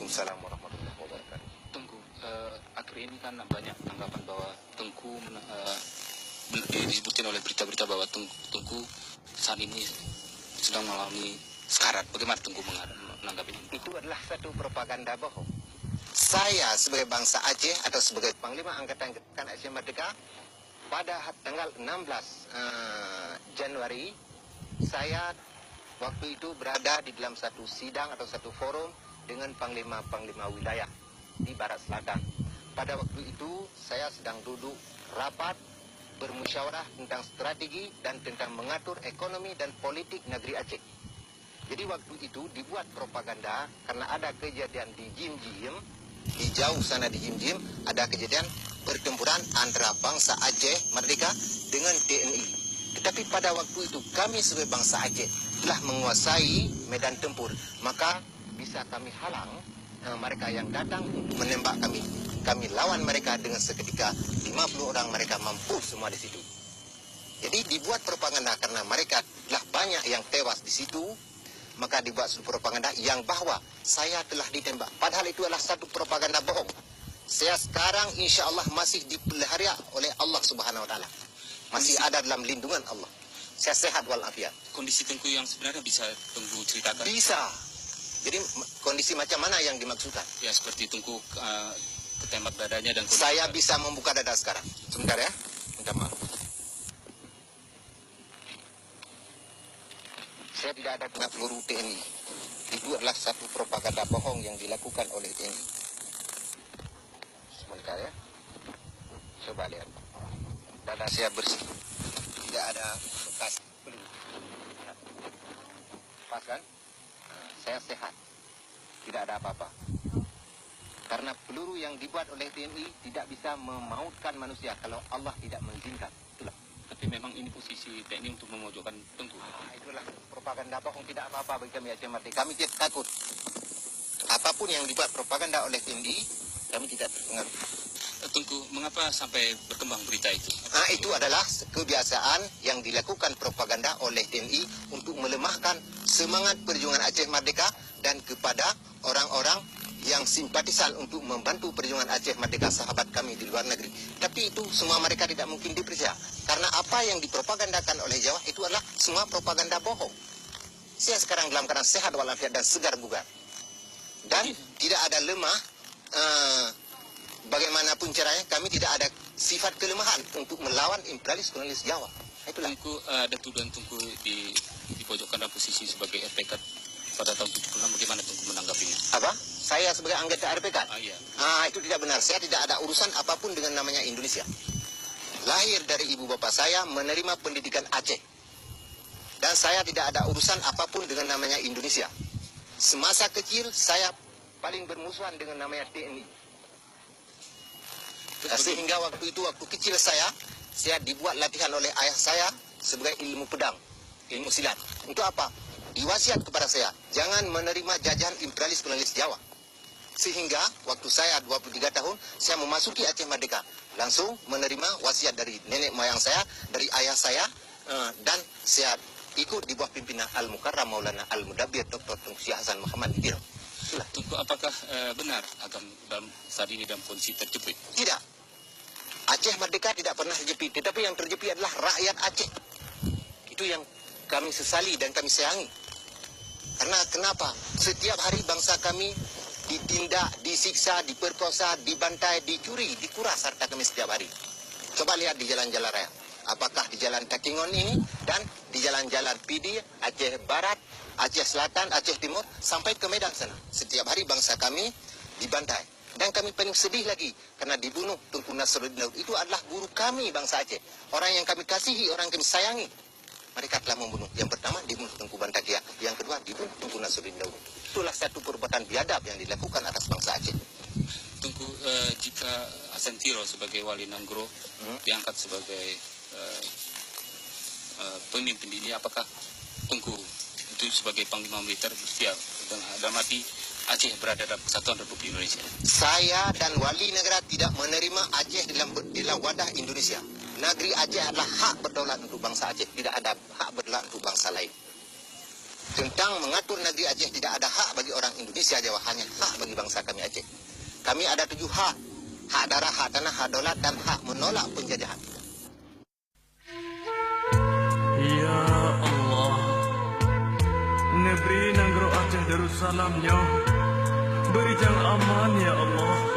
Waalaikumsalam warahmatullahi wabarakatuh. Tengku, akhir ini kan banyak tanggapan bahwa Tengku disebutin oleh berita-berita bahwa Tengku saat ini sedang mengalami sekarat. Bagaimana Tengku menanggapinya? Itu adalah satu propaganda bohong. Saya sebagai bangsa Aceh atau sebagai Panglima Angkatan Aceh Merdeka pada tanggal 16 Januari saya waktu itu berada di dalam satu sidang atau satu forum dengan panglima-panglima wilayah di Barat Selatan. Pada waktu itu saya sedang duduk rapat bermusyawarah tentang strategi dan tentang mengatur ekonomi dan politik negeri Aceh. Jadi waktu itu dibuat propaganda karena ada kejadian di Jim-Jim, di jauh sana di Jim-Jim ada kejadian pertempuran antara bangsa Aceh Merdeka dengan TNI. Tetapi pada waktu itu kami sebagai bangsa Aceh telah menguasai medan tempur, maka bisa kami halang mereka yang datang menembak kami. Kami lawan mereka dengan seketika 50 orang mereka mampu semua di situ. Jadi dibuat propaganda karena mereka telah banyak yang tewas di situ, maka dibuat suatu propaganda yang bahwa saya telah ditembak. Padahal itu adalah satu propaganda bohong. Saya sekarang insya Allah masih dipelihara oleh Allah Subhanahu Wa Taala. Masih ada dalam lindungan Allah. Saya sehat walafiat. Kondisi Tengku yang sebenarnya bisa Tengku ceritakan? Bisa. Jadi kondisi macam mana yang dimaksudkan? Ya seperti Tengku ketembak dadanya dan kondisi. Saya bisa membuka dada sekarang. Sebentar ya. Minta maaf. Saya tidak ada kena peluru TNI. Itu adalah satu propaganda bohong yang dilakukan oleh TNI. Sebentar ya. Coba lihat. Dada saya bersih. Tidak ada bekas peluru. Pas kan? Saya sehat. Tidak ada apa-apa. Karena peluru yang dibuat oleh TNI tidak bisa memautkan manusia kalau Allah tidak mengizinkan. Itulah. Tapi memang ini posisi TNI untuk memojokkan Tengku. Itulah propaganda bohong, tidak apa-apa bagi kami Aceh Merdeka. Kami tidak takut. Apapun yang dibuat propaganda oleh TNI, kami tidak terpengaruh. Tengku, mengapa sampai berkembang berita itu? Itu adalah kebiasaan yang dilakukan propaganda oleh TNI untuk melemahkan semangat perjuangan Aceh Merdeka dan kepada orang-orang yang simpatisan untuk membantu perjuangan Aceh Merdeka sahabat kami di luar negeri. Tapi itu semua mereka tidak mungkin dipercaya. Karena apa yang dipropagandakan oleh Jawa itu adalah semua propaganda bohong. Saya sekarang dalam keadaan sehat walafiat dan segar bugar. Dan tidak ada lemah, bagaimanapun caranya kami tidak ada sifat kelemahan untuk melawan imperialis kolonialis Jawa. Itulah. Tengku, ada tuduhan Tengku dipojokkan dalam posisi sebagai RPK pada tahun 76. Bagaimana Tengku menanggapinya? Apa? Saya sebagai anggota RPK? Iya. Itu tidak benar. Saya tidak ada urusan apapun dengan namanya Indonesia. Lahir dari ibu bapak saya menerima pendidikan Aceh. Dan saya tidak ada urusan apapun dengan namanya Indonesia. Semasa kecil saya paling bermusuhan dengan namanya TNI. Sehingga waktu itu, waktu kecil saya dibuat latihan oleh ayah saya sebagai ilmu pedang, ilmu silat. Untuk apa? Diwasiat kepada saya, jangan menerima jajahan imperialis kolonialis Jawa. Sehingga waktu saya 23 tahun, saya memasuki Aceh Merdeka. Langsung menerima wasiat dari nenek moyang saya, dari ayah saya, dan saya ikut di bawah pimpinan Al-Mukarram Maulana Al-Mudabbir Dr. Tengku Syah Hasan Muhammad Idil. Itulah. Tengku, apakah benar dalam saat ini dalam kondisi terjepit? Tidak. Aceh Merdeka tidak pernah terjepit, tetapi yang terjepit adalah rakyat Aceh. Itu yang kami sesali dan kami sayangi. Karena kenapa? Setiap hari bangsa kami ditindak, disiksa, diperkosa, dibantai, dicuri, dikuras harta kami setiap hari. Coba lihat di jalan-jalan raya. Apakah di jalan Takingon ini dan di jalan-jalan Pidi, Aceh Barat, Aceh Selatan, Aceh Timur, sampai ke Medan sana. Setiap hari bangsa kami dibantai. Dan kami paling sedih lagi karena dibunuh Tengku Nasruddin Daud. Itu adalah guru kami bangsa Aceh. Orang yang kami kasihi, orang yang kami sayangi. Mereka telah membunuh. Yang pertama dibunuh Tengku Bantakia. Yang kedua dibunuh Tengku Nasruddin Daud. Itulah satu perbuatan biadab yang dilakukan atas bangsa Aceh. Tengku, jika Asentiro sebagai wali Nanggro diangkat sebagai pemimpin ini, apakah Tengku itu sebagai panglima militer bersedia dalam arti Aceh berada dalam kesatuan Republik Indonesia? Saya dan wali negara tidak menerima Aceh dalam wadah Indonesia. Negeri Aceh adalah hak berdaulat untuk bangsa Aceh. Tidak ada hak berdaulat untuk bangsa lain. tentang mengatur negeri Aceh tidak ada hak bagi orang Indonesia Jawa, hanya hak bagi bangsa kami Aceh. Kami ada 7 hak: hak darah, hak tanah, hak daulat, dan hak menolak penjajahan. Ya Allah, negeri Nanggro Aceh Darussalamnya beri jang aman ya Allah.